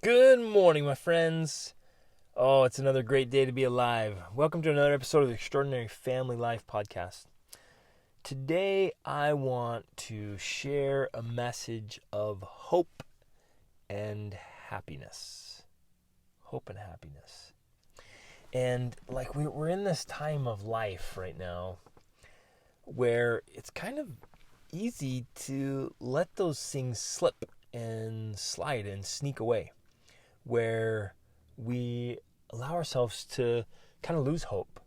Good morning, my friends. Oh, it's another great day to be alive. Welcome to another episode of the Extraordinary Family Life Podcast. Today, I want to share a message of hope and happiness. Hope and happiness. And like we're in this time of life right now where it's kind of easy to let those things slip and slide and sneak away, where we allow ourselves to kind of lose hope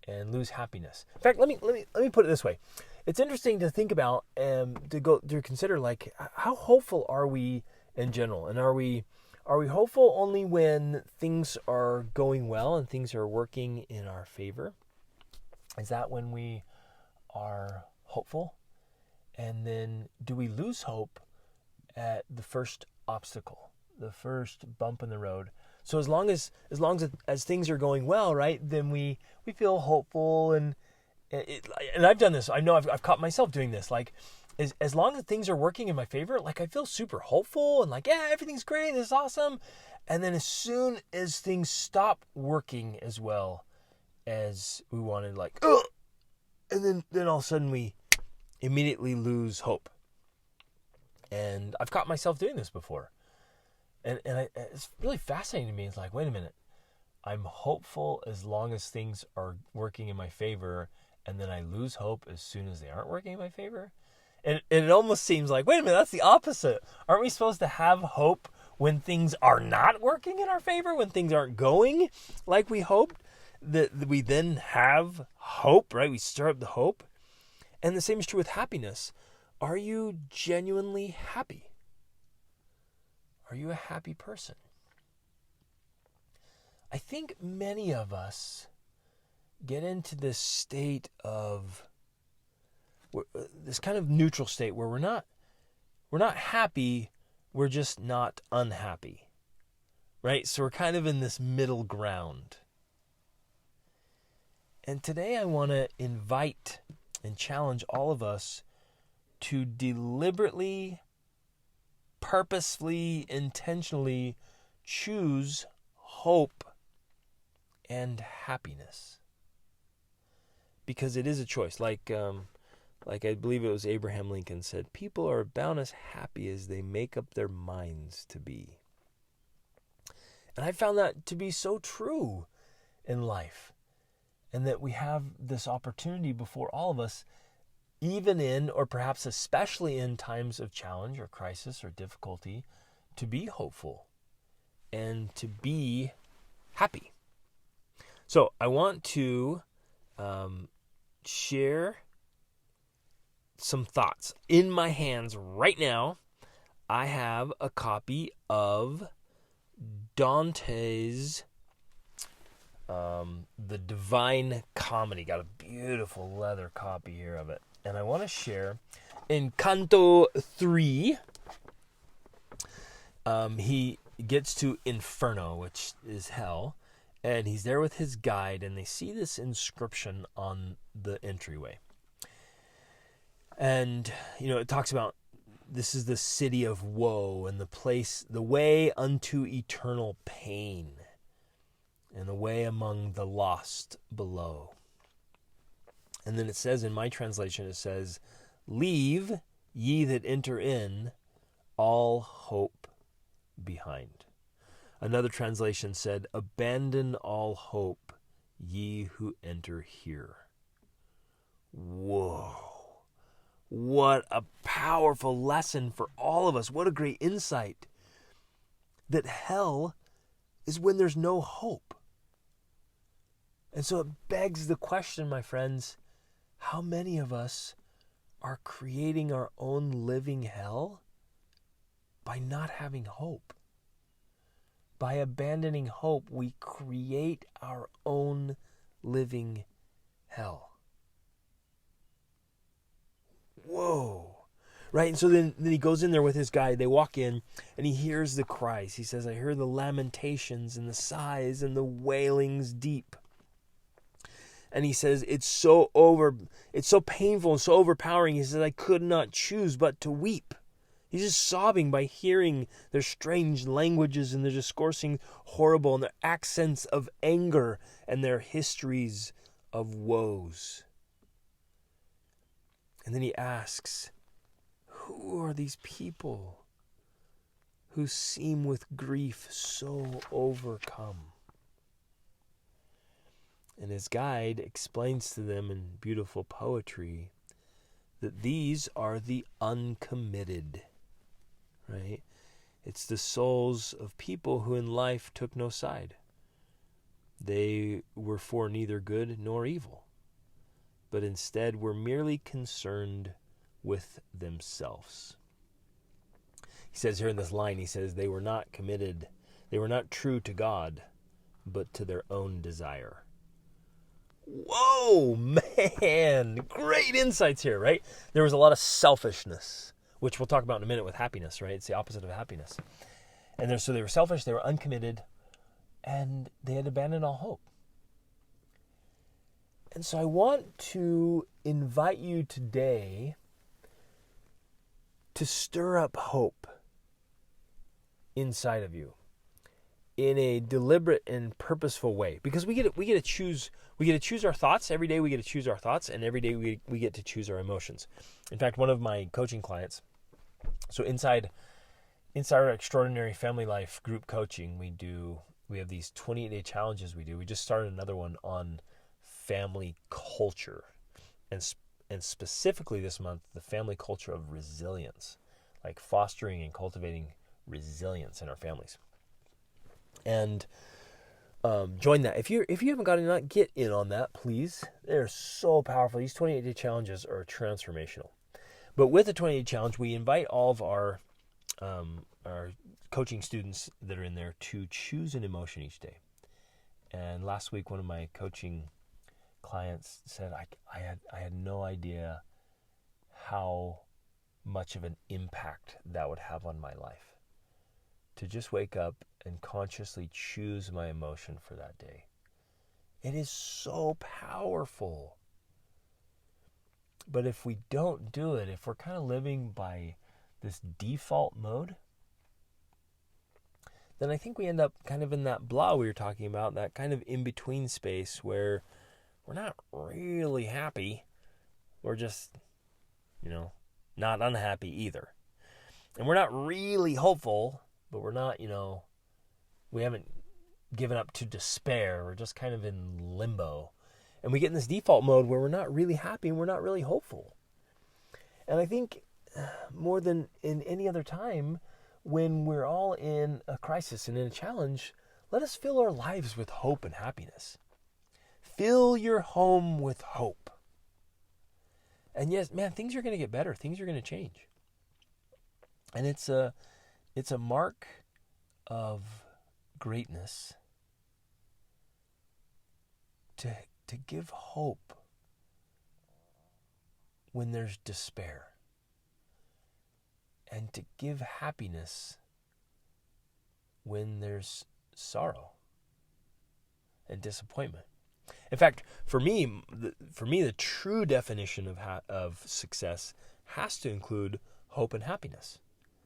and lose happiness. In fact, let me put it this way. It's interesting to think about and to consider, like, how hopeful are we in general, and are we hopeful only when things are going well and things are working in our favor? Is that when we are hopeful? And then do we lose hope at the first obstacle, the first bump in the road? So as long as things are going well, right, then we feel hopeful, and I've done this. I know I've caught myself doing this. Like, as long as things are working in my favor, like, I feel super hopeful and like, yeah, everything's great, this is awesome. And then as soon as things stop working as well as we wanted, like, ugh, and then all of a sudden we immediately lose hope. And I've caught myself doing this before. And it's really fascinating to me. It's like, wait a minute. I'm hopeful as long as things are working in my favor, and then I lose hope as soon as they aren't working in my favor. And it almost seems like, wait a minute, that's the opposite. Aren't we supposed to have hope when things are not working in our favor, when things aren't going like we hoped? That we then have hope, right? We stir up the hope. And the same is true with happiness. Are you genuinely happy? Are you a happy person? I think many of us get into this state of, this kind of neutral state where we're not happy, we're just not unhappy, right? So we're kind of in this middle ground. And today I want to invite and challenge all of us to deliberately, purposefully, intentionally choose hope and happiness. Because it is a choice. Like I believe it was Abraham Lincoln said, people are about as happy as they make up their minds to be. And I found that to be so true in life. And that we have this opportunity before all of us, even in, or perhaps especially in times of challenge or crisis or difficulty, to be hopeful and to be happy. So I want to share some thoughts. In my hands right now, I have a copy of Dante's The Divine Comedy. Got a beautiful leather copy here of it. And I want to share in Canto 3, he gets to Inferno, which is hell, and he's there with his guide, and they see this inscription on the entryway. And, it talks about this is the city of woe, and the way unto eternal pain, and the way among the lost below. And then it says, in my translation, it says, leave ye that enter in all hope behind. Another translation said, abandon all hope, ye who enter here. Whoa. What a powerful lesson for all of us. What a great insight. That hell is when there's no hope. And so it begs the question, my friends, how many of us are creating our own living hell by not having hope? By abandoning hope, we create our own living hell. Whoa. Right? And so then he goes in there with his guide. They walk in, and he hears the cries. He says, I hear the lamentations and the sighs and the wailings deep. And he says, it's so painful and so overpowering. He says, I could not choose but to weep. He's just sobbing by hearing their strange languages and their discoursing horrible and their accents of anger and their histories of woes. And then he asks, who are these people who seem with grief so overcome? And his guide explains to them in beautiful poetry that these are the uncommitted, right? It's the souls of people who in life took no side. They were for neither good nor evil, but instead were merely concerned with themselves. He says here in this line, he says, they were not committed, they were not true to God, but to their own desire. Whoa, man, great insights here, right? There was a lot of selfishness, which we'll talk about in a minute with happiness, right? It's the opposite of happiness. And so they were selfish, they were uncommitted, and they had abandoned all hope. And so I want to invite you today to stir up hope inside of you in a deliberate and purposeful way, because we get to choose our thoughts every day. We get to choose our thoughts, and every day we get to choose our emotions. In fact, one of my coaching clients, so inside our Extraordinary Family Life group coaching, we have these 28-day challenges we do. We just started another one on family culture, and specifically this month, the family culture of resilience, like fostering and cultivating resilience in our families. And join that. If you haven't gotten that, get in on that, please. They're so powerful. These 28-day challenges are transformational. But with the 28-day challenge, we invite all of our coaching students that are in there to choose an emotion each day. And last week, one of my coaching clients said, I had no idea how much of an impact that would have on my life, to just wake up and consciously choose my emotion for that day. It is so powerful. But if we don't do it, if we're kind of living by this default mode, then I think we end up kind of in that blah we were talking about, that kind of in-between space where we're not really happy. We're just, not unhappy either. And we're not really hopeful, but we're not, we haven't given up to despair. We're just kind of in limbo. And we get in this default mode where we're not really happy and we're not really hopeful. And I think more than in any other time, when we're all in a crisis and in a challenge, let us fill our lives with hope and happiness. Fill your home with hope. And yes, man, things are going to get better. Things are going to change. And it's a mark of greatness to give hope when there's despair, and to give happiness when there's sorrow and disappointment. In fact, for me, the true definition of success has to include hope and happiness.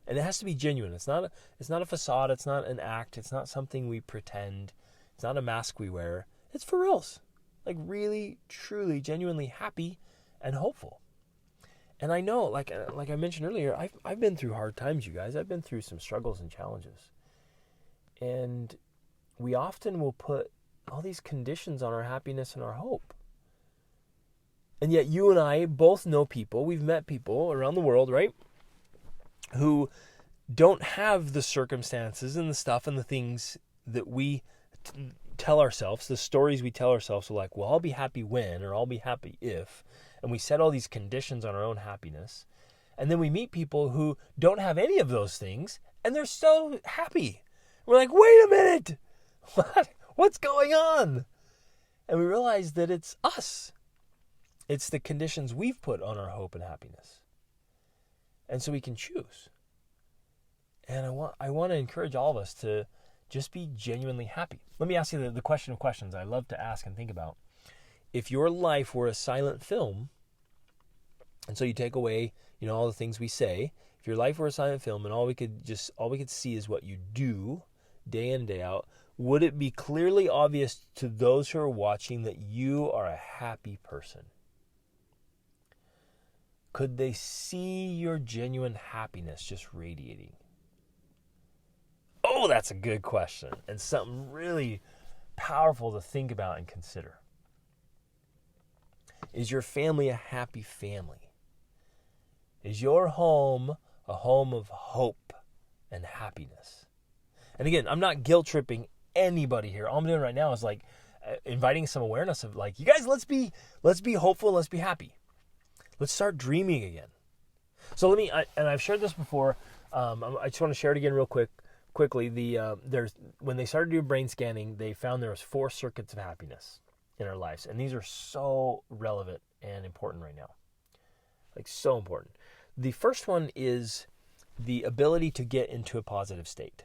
And it has to be genuine. It's not a facade. It's not an act. It's not something we pretend. It's not a mask we wear. It's for reals. Like really, truly, genuinely happy and hopeful. And I know, like I mentioned earlier, I've been through hard times, you guys. I've been through some struggles and challenges. And we often will put all these conditions on our happiness and our hope. And yet you and I both know people, we've met people around the world, right, who don't have the circumstances and the stuff and the things that we tell ourselves, the stories we tell ourselves are like, well, I'll be happy when, or I'll be happy if. And we set all these conditions on our own happiness. And then we meet people who don't have any of those things, and they're so happy. We're like, wait a minute, what's going on? And we realize that it's us. It's the conditions we've put on our hope and happiness. And so we can choose. And I want to encourage all of us to just be genuinely happy. Let me ask you the question of questions I love to ask and think about. If your life were a silent film, and so you take away, all the things we say, If your life were a silent film and all we could see is what you do day in, day out, would it be clearly obvious to those who are watching that you are a happy person? Could they see your genuine happiness just radiating? Oh, that's a good question, and something really powerful to think about and consider. Is your family a happy family? Is your home a home of hope and happiness? And again, I'm not guilt tripping anybody here. All I'm doing right now is like inviting some awareness of like, you guys, let's be hopeful, let's be happy. Let's start dreaming again. So and I've shared this before. I just want to share it again real quickly. When they started doing brain scanning, they found there was 4 circuits of happiness in our lives, and these are so relevant and important right now. Like, so important. The first one is the ability to get into a positive state.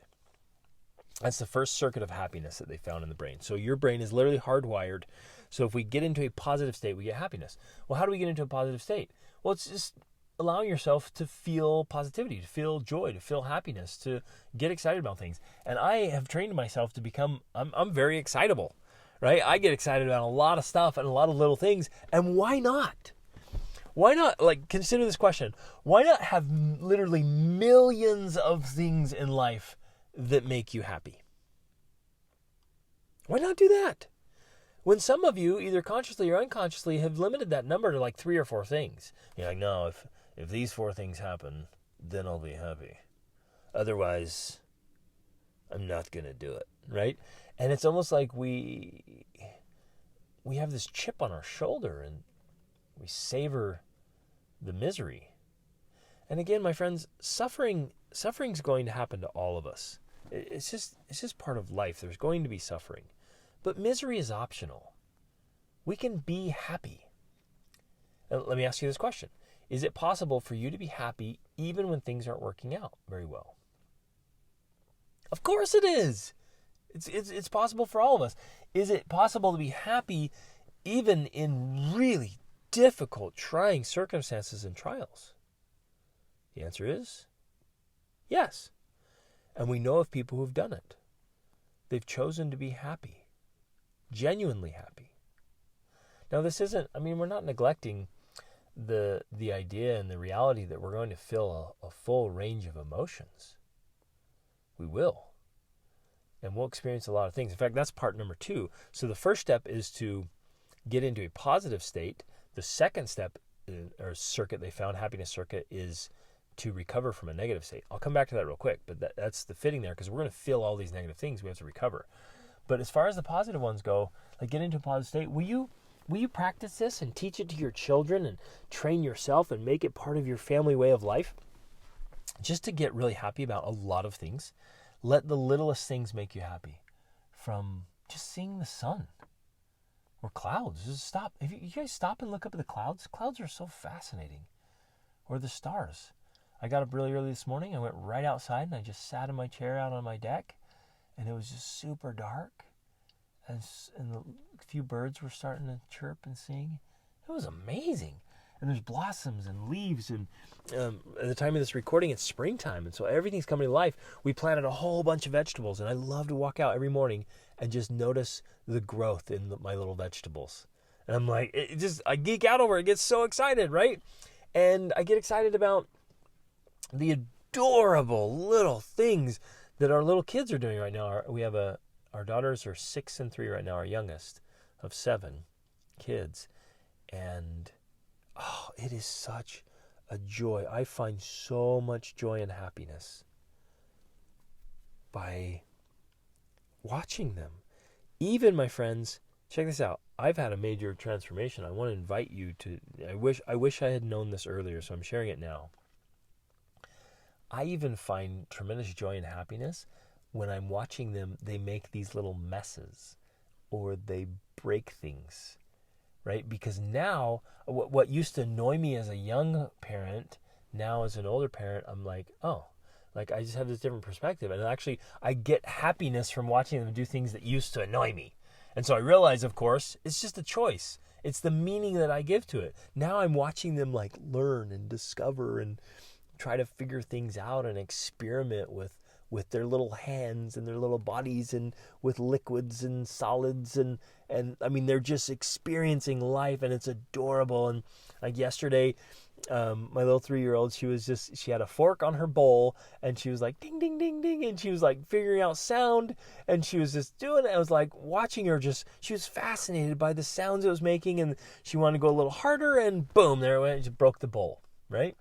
That's the first circuit of happiness that they found in the brain. So your brain is literally hardwired. So if we get into a positive state, we get happiness. Well, how do we get into a positive state? Well, it's just allowing yourself to feel positivity, to feel joy, to feel happiness, to get excited about things. And I have trained myself to become, I'm very excitable, right? I get excited about a lot of stuff and a lot of little things. And why not? Why not, like, consider this question. Why not have literally millions of things in life that make you happy? Why not do that? When some of you, either consciously or unconsciously, have limited that number to like 3 or 4 things. You're like, no, if these 4 things happen, then I'll be happy. Otherwise, I'm not going to do it, right? And it's almost like we have this chip on our shoulder and we savor the misery. And again, my friends, suffering's going to happen to all of us. It's just part of life. There's going to be suffering. But misery is optional. We can be happy. And let me ask you this question. Is it possible for you to be happy even when things aren't working out very well? Of course it is. It's possible for all of us. Is it possible to be happy even in really difficult, trying circumstances and trials? The answer is yes. And we know of people who've done it. They've chosen to be happy, genuinely happy. Now this isn't, we're not neglecting the idea and the reality that we're going to feel a full range of emotions. We will. And we'll experience a lot of things. In fact, that's part number 2. So the first step is to get into a positive state. The second step, or circuit they found, happiness circuit, is to recover from a negative state. I'll come back to that real quick, but that's the fitting there, because we're going to feel all these negative things. We have to recover. But as far as the positive ones go, like get into a positive state, will you practice this and teach it to your children and train yourself and make it part of your family way of life? Just to get really happy about a lot of things. Let the littlest things make you happy. From just seeing the sun or clouds. Just stop. If you guys stop and look up at the clouds, clouds are so fascinating. Or the stars. I got up really early this morning. I went right outside and I just sat in my chair out on my deck. And it was just super dark. And a few birds were starting to chirp and sing. It was amazing. And there's blossoms and leaves. And at the time of this recording, it's springtime. And so everything's coming to life. We planted a whole bunch of vegetables. And I love to walk out every morning and just notice the growth in my little vegetables. And I'm like, I geek out over it. I get so excited, right? And I get excited about the adorable little things that our little kids are doing right now. Our daughters are 6 and 3 right now, our youngest of 7 kids. And it is such a joy. I find so much joy and happiness by watching them. Even, my friends, check this out. I've had a major transformation. I want to invite you to, I wish I had known this earlier, so I'm sharing it now. I even find tremendous joy and happiness when I'm watching them. They make these little messes or they break things, right? Because now what used to annoy me as a young parent, now as an older parent, I'm like, oh, like I just have this different perspective. And actually I get happiness from watching them do things that used to annoy me. And so I realize, of course, it's just a choice. It's the meaning that I give to it. Now I'm watching them like learn and discover and try to figure things out and experiment with their little hands and their little bodies and with liquids and solids and I mean, they're just experiencing life, and it's adorable. And like yesterday, my little 3-year-old, she had a fork on her bowl, and she was like ding ding ding ding, and she was like figuring out sound, and she was just doing it. I was like watching her, she was fascinated by the sounds it was making, and she wanted to go a little harder, and boom, there it went. She broke the bowl, right?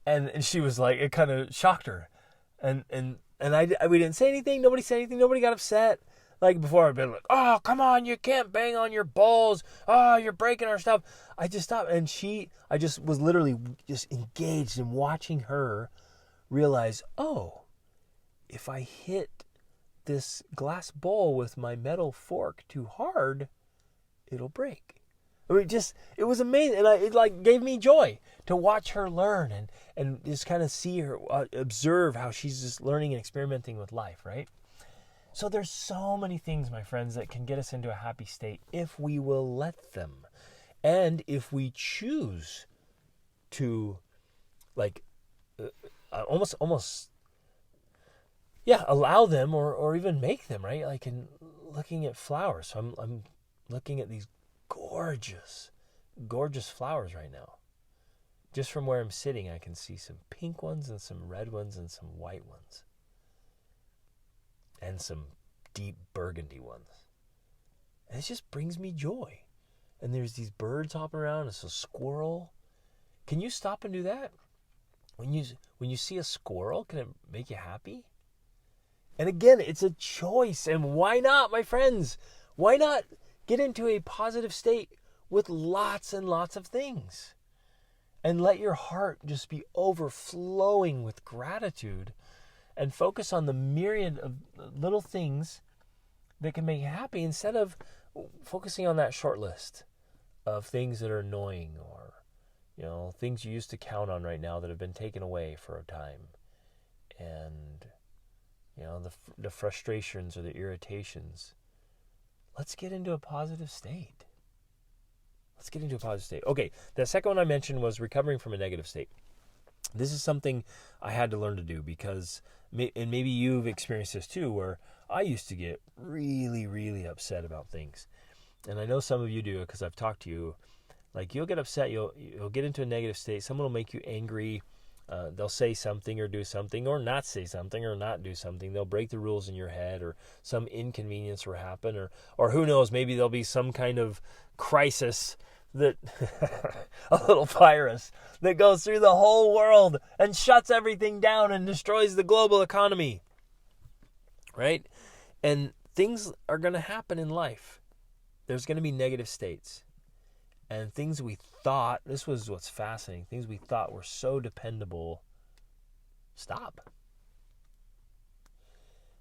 And she was like, it kind of shocked her. And we didn't say anything. Nobody said anything. Nobody got upset. Like before, I'd been like, oh, come on, you can't bang on your balls. Oh, you're breaking our stuff. I just stopped. And I just was literally just engaged in watching her realize, oh, if I hit this glass bowl with my metal fork too hard, it'll break. I mean, it was amazing. And it like gave me joy to watch her learn and just kind of see her, observe how she's just learning and experimenting with life, right? So there's so many things, my friends, that can get us into a happy state if we will let them. And if we choose to like almost allow them or even make them, right? Like in looking at flowers. So I'm looking at these gorgeous flowers right now. Just from where I'm sitting, I can see some pink ones and some red ones and some white ones. And some deep burgundy ones. And it just brings me joy. And there's these birds hopping around. It's a squirrel. Can you stop and do that? When you see a squirrel, can it make you happy? And again, it's a choice. And why not, my friends? Why not get into a positive state with lots and lots of things? And let your heart just be overflowing with gratitude. And focus on the myriad of little things that can make you happy instead of focusing on that short list of things that are annoying or, things you used to count on right now that have been taken away for a time. And, the frustrations or the irritations. Let's get into a positive state. Okay, the second one I mentioned was recovering from a negative state. This is something I had to learn to do because, and maybe you've experienced this too, where I used to get really, really upset about things. And I know some of you do because I've talked to you. Like you'll get upset, you'll get into a negative state. Someone will make you angry. They'll say something or do something or not say something or not do something. They'll break the rules in your head or some inconvenience will happen or who knows, maybe there'll be some kind of crisis that a little virus that goes through the whole world and shuts everything down and destroys the global economy, right? And things are going to happen in life. There's going to be negative states. And things we thought, this was what's fascinating, things we thought were so dependable, stop.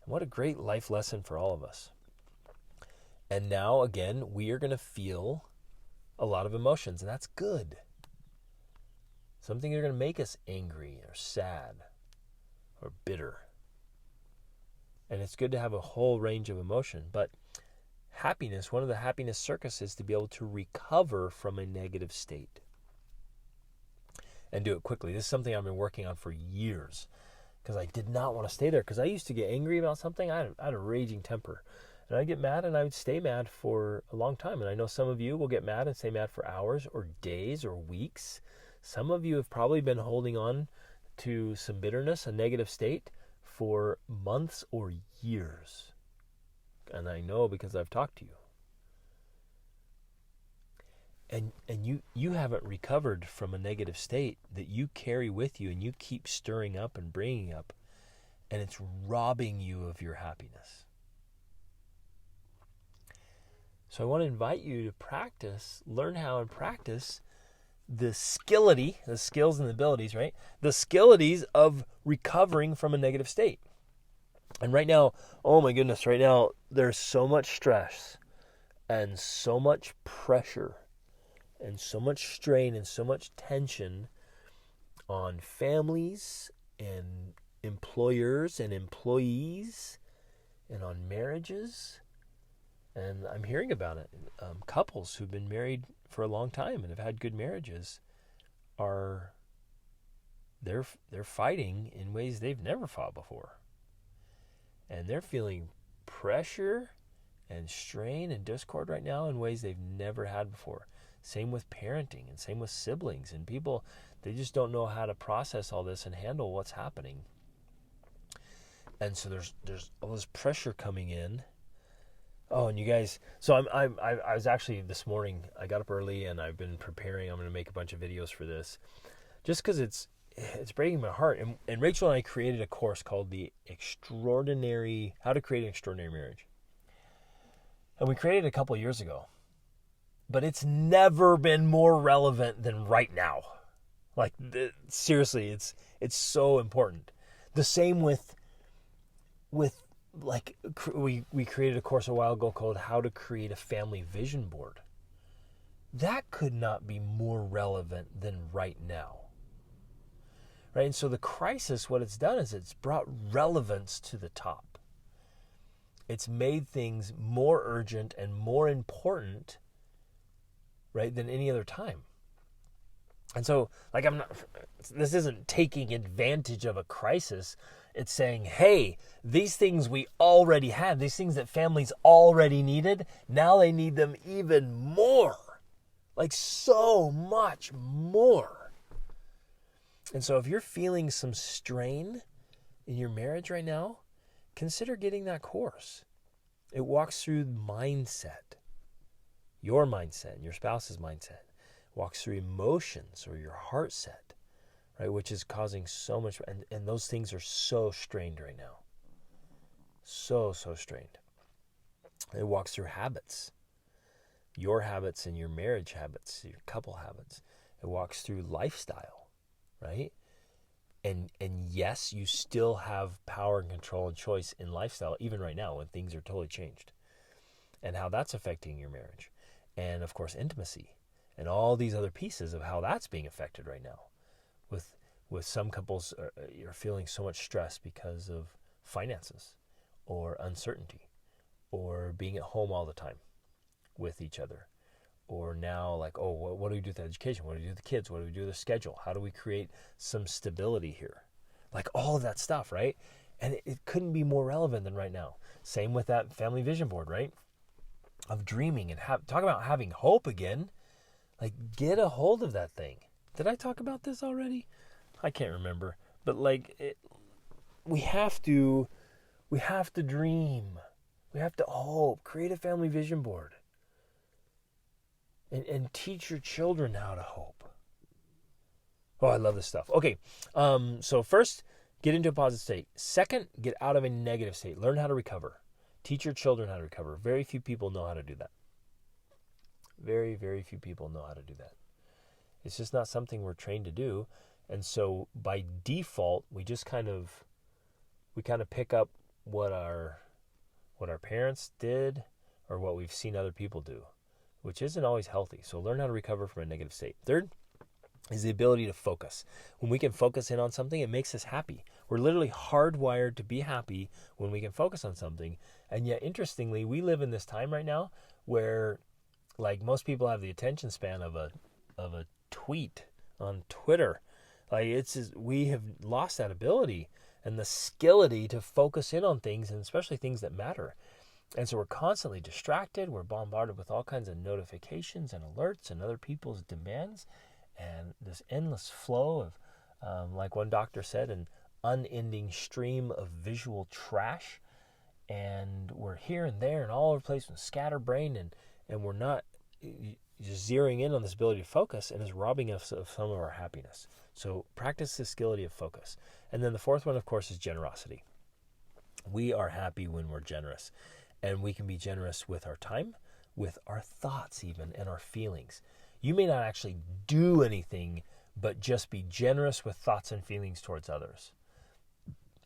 And what a great life lesson for all of us. And now, again, we are going to feel a lot of emotions, and that's good. Something are going to make us angry or sad or bitter. And it's good to have a whole range of emotion. But happiness, one of the happiness circuses, to be able to recover from a negative state. And do it quickly. This is something I've been working on for years because I did not want to stay there because I used to get angry about something. I had a raging temper. And I'd get mad and I would stay mad for a long time. And I know some of you will get mad and stay mad for hours or days or weeks. Some of you have probably been holding on to some bitterness, a negative state, for months or years. And I know because I've talked to you. And you haven't recovered from a negative state that you carry with you and you keep stirring up and bringing up. And it's robbing you of your happiness. So I want to invite you to practice, learn how and practice the skills and abilities, right? The skillities of recovering from a negative state. And right now, oh my goodness, right now, there's so much stress and so much pressure and so much strain and so much tension on families and employers and employees and on marriages. And I'm hearing about it. Couples who've been married for a long time and have had good marriages are they're fighting in ways they've never fought before. And they're feeling pressure and strain and discord right now in ways they've never had before. Same with parenting and same with siblings and people. They just don't know how to process all this and handle what's happening. And so there's all this pressure coming in. Oh, and you guys, so I was actually this morning, I got up early and I've been preparing. I'm going to make a bunch of videos for this just because it's breaking my heart. And Rachel and I created a course called How to Create an Extraordinary Marriage. And we created it a couple years ago. But it's never been more relevant than right now. Like, seriously, it's so important. The same with like, we created a course a while ago called How to Create a Family Vision Board. That could not be more relevant than right now. Right? And so the crisis, what it's done is it's brought relevance to the top. It's made things more urgent and more important, right, than any other time. And so, like, this isn't taking advantage of a crisis. It's saying, hey, these things we already had, these things that families already needed, now they need them even more. Like, so much more. And so if you're feeling some strain in your marriage right now, consider getting that course. It walks through mindset, your mindset and your spouse's mindset. It walks through emotions or your heart set, right, which is causing so much, and those things are so strained right now. So strained. It walks through habits, your habits and your marriage habits, your couple habits. It walks through lifestyle, right? And yes, you still have power and control and choice in lifestyle, even right now when things are totally changed, and how that's affecting your marriage. And of course, intimacy and all these other pieces of how that's being affected right now. With some couples are feeling so much stress because of finances or uncertainty or being at home all the time with each other. Or now, like, oh, what do we do with education? What do we do with the kids? What do we do with the schedule? How do we create some stability here? Like, all of that stuff, right? And it couldn't be more relevant than right now. Same with that family vision board, right? Of dreaming and talk about having hope again. Like, get a hold of that thing. Did I talk about this already? I can't remember. But like, we have to dream. We have to hope. Create a family vision board. And teach your children how to hope. Oh, I love this stuff. Okay, so first, get into a positive state. Second, get out of a negative state. Learn how to recover. Teach your children how to recover. Very few people know how to do that. Very, very few people know how to do that. It's just not something we're trained to do. And so by default, we kind of pick up what our parents did or what we've seen other people do, which isn't always healthy. So learn how to recover from a negative state. Third is the ability to focus. When we can focus in on something, it makes us happy. We're literally hardwired to be happy when we can focus on something. And yet, interestingly, we live in this time right now where, like, most people have the attention span of a tweet on Twitter. Like, we have lost that ability and the skillity to focus in on things, and especially things that matter. And so we're constantly distracted. We're bombarded with all kinds of notifications and alerts and other people's demands. And this endless flow of, like one doctor said, an unending stream of visual trash. And we're here and there and all over the place and scatterbrained. And we're not just zeroing in on this ability to focus, and is robbing us of some of our happiness. So practice the skillity of focus. And then the fourth one, of course, is generosity. We are happy when we're generous. And we can be generous with our time, with our thoughts even, and our feelings. You may not actually do anything, but just be generous with thoughts and feelings towards others.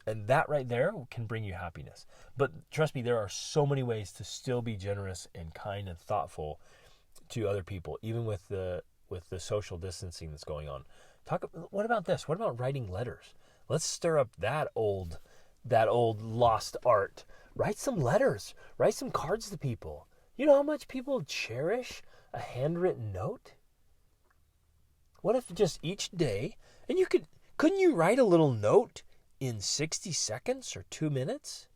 And that right there can bring you happiness. But trust me, there are so many ways to still be generous and kind and thoughtful to other people, even with the social distancing that's going on. What about this? What about writing letters? Let's stir up that old lost art. Write some letters. Write some cards to people. You know how much people cherish a handwritten note? What if just each day, and you could Couldn't you write a little note in 60 seconds or 2 minutes?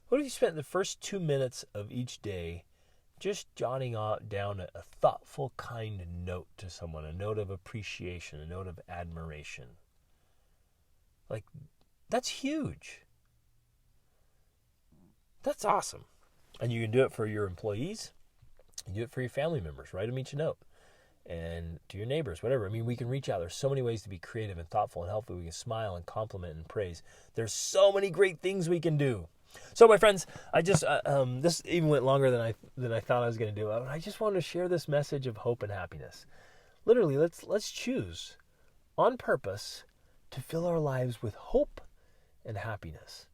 What if you spent the first 2 minutes of each day just jotting down a thoughtful, kind note to someone, a note of appreciation, a note of admiration? Like, that's huge. That's awesome. And you can do it for your employees. You do it for your family members. Write them each a note. And to your neighbors, whatever. I mean, we can reach out. There's so many ways to be creative and thoughtful and helpful. We can smile and compliment and praise. There's so many great things we can do. So, my friends, I just this even went longer than I thought I was going to do. I just wanted to share this message of hope and happiness. Literally, let's choose on purpose to fill our lives with hope and happiness,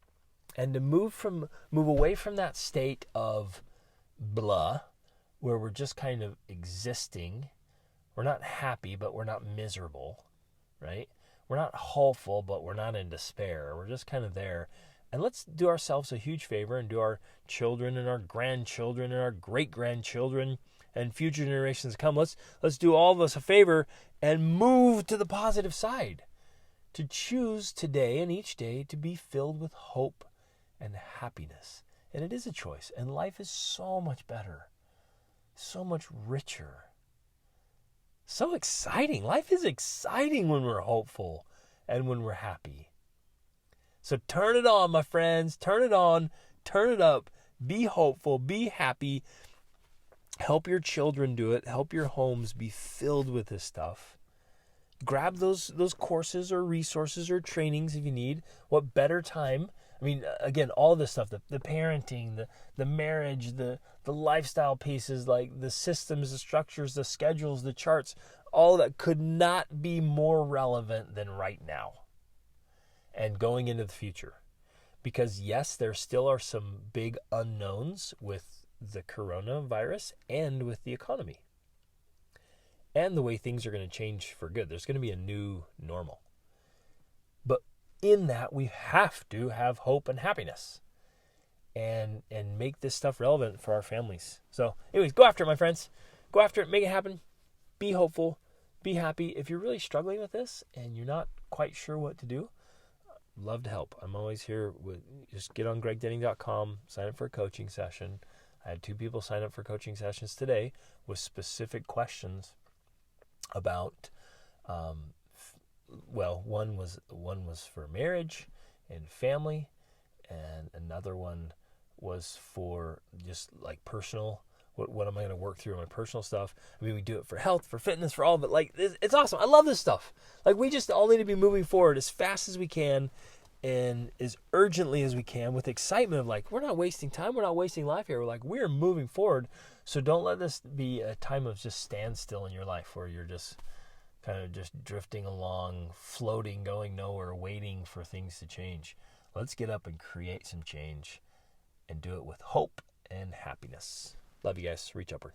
and to move away from that state of blah, where we're just kind of existing. We're not happy, but we're not miserable, right? We're not hopeful, but we're not in despair. We're just kind of there. And let's do ourselves a huge favor and do our children and our grandchildren and our great-grandchildren and future generations to come. Let's do all of us a favor and move to the positive side. To choose today and each day to be filled with hope and happiness. And it is a choice. And life is so much better. So much richer. So exciting. Life is exciting when we're hopeful and when we're happy. So turn it on, my friends. Turn it on. Turn it up. Be hopeful. Be happy. Help your children do it. Help your homes be filled with this stuff. Grab those courses or resources or trainings if you need. What better time? I mean, again, all this stuff, the parenting, the marriage, the lifestyle pieces, like the systems, the structures, the schedules, the charts, all that could not be more relevant than right now and going into the future. Because yes, there still are some big unknowns with the coronavirus and with the economy and the way things are going to change for good. There's going to be a new normal. But in that, we have to have hope and happiness and make this stuff relevant for our families. So anyways, go after it, my friends. Go after it. Make it happen. Be hopeful. Be happy. If you're really struggling with this and you're not quite sure what to do, I'd love to help. I'm always here. Just get on gregdenning.com, sign up for a coaching session. I had 2 people sign up for coaching sessions today with specific questions about one was for marriage and family, and another one was for just like personal. What am I going to work through in my personal stuff? I mean, we do it for health, for fitness, for all of it. Like, it's awesome. I love this stuff. Like, we just all need to be moving forward as fast as we can and as urgently as we can with excitement of like, we're not wasting time. We're not wasting life here. We're moving forward. So don't let this be a time of just standstill in your life where you're just kind of just drifting along, floating, going nowhere, waiting for things to change. Let's get up and create some change and do it with hope and happiness. Love you guys. Reach upward.